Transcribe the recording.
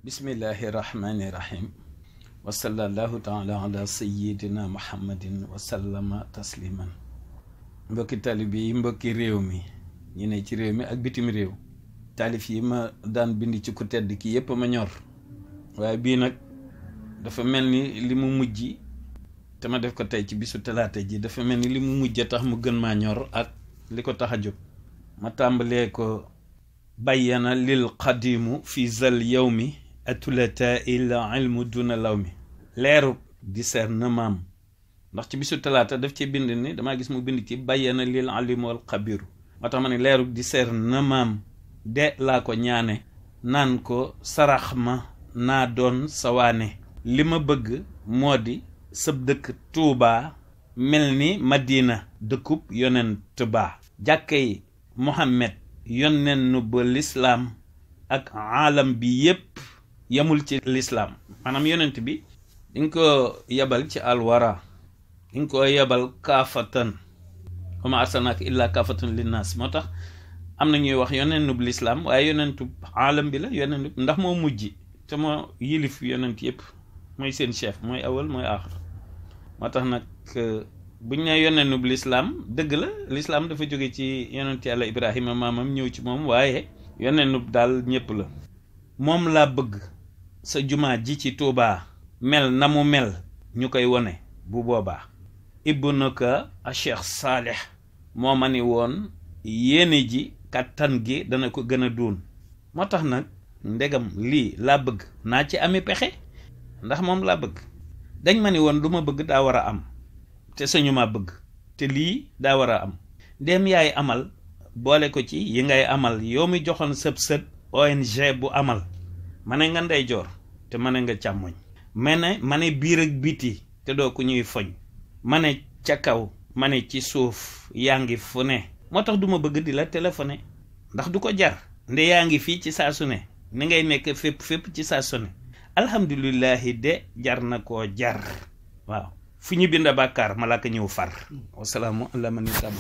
bismillahi rahmani rahim wa sallallahu taala ala sayyidina muhammadin wa sallama tasliman mbokki talib yi mbokki réew mi ñi ne ci réew mi ak bitim réew taalif yi ma daan bind ci ku tedd ki yépp ma ñor waaye bii nag dafa mel ni li mu mujj te ma def ko tey ci bisu talaata ji dafa mel ni li mu mujj tax mu gën maa ñor ak li ko tax a jóg ma tàmbalee ko bayyana lil qadimu fi zal yawmi atulata il ilmu duna law mi leeru discernement ndax ci bisu talaata daf ci bind ni damaa gis mu bind ci bayyana lil alimu wal xabiru moo tax ma ne leeru discernement de laa ko ñaane naan ko sarax ma naa doon sawaane li ma bëgg moo di sëb dëkk Tuubaa mel ni Madina dëkkub yonent ba jàkkay Muhammad yonennu ba lislaam ak aalam bi yépp yamul ci lislaam maanaam yonent bi dinga ko yebal ci alwara dinga ko yebal kaafatan wa ma arsalnaaka illaa kaafatan linnaas moo tax am na ñuy wax yonennu bu lislaam waaye yonentu aalam bi la yonentu ndax moo mujj te moo yilif yonent yépp mooy seen chef mooy awal mooy aaxir moo tax nag buñ ne yonennu bu lislaam dëgg la lislaam dafa jóge ci yonent yàlla Ibrahima maamam ñëw ci moom waaye yonennu daal ñépp la moom laa bëgg sa jumaa ji ci Tuubaa mel na mu mel ñu koy wone bu boobaa ibnuka a Cheikh Saalih moo ma ni woon yéene ji kattan gi dana ko gën a duun moo tax nag ndegam lii laa bëgg naa ci ami pexe ndax moom laa bëgg dañ ma ni woon lu ma bëgg daa war a am te sañu ma bëgg te lii daa war a am dem yaay amal boole ko ci yi ngay amal yow mi joxoon sëb ONG bu amal ma ne nga ndeyjoor te ma ne nga càmmoñ ma ne biir ak biti te doo ko ñuy foñ ma ne ca kaw ma ne ci suuf yaa ngi fu ne moo tax du ma bëgg di la téléphoné ndax du ko jar nde yaa ngi fii ci saa su ne ni ngay nekk fépp ci saa su ne alhamdulillahi de jar na koo jar waaw fu ñu bind bàkkaar malaaka ñëw far wasalaamu ala man ittaba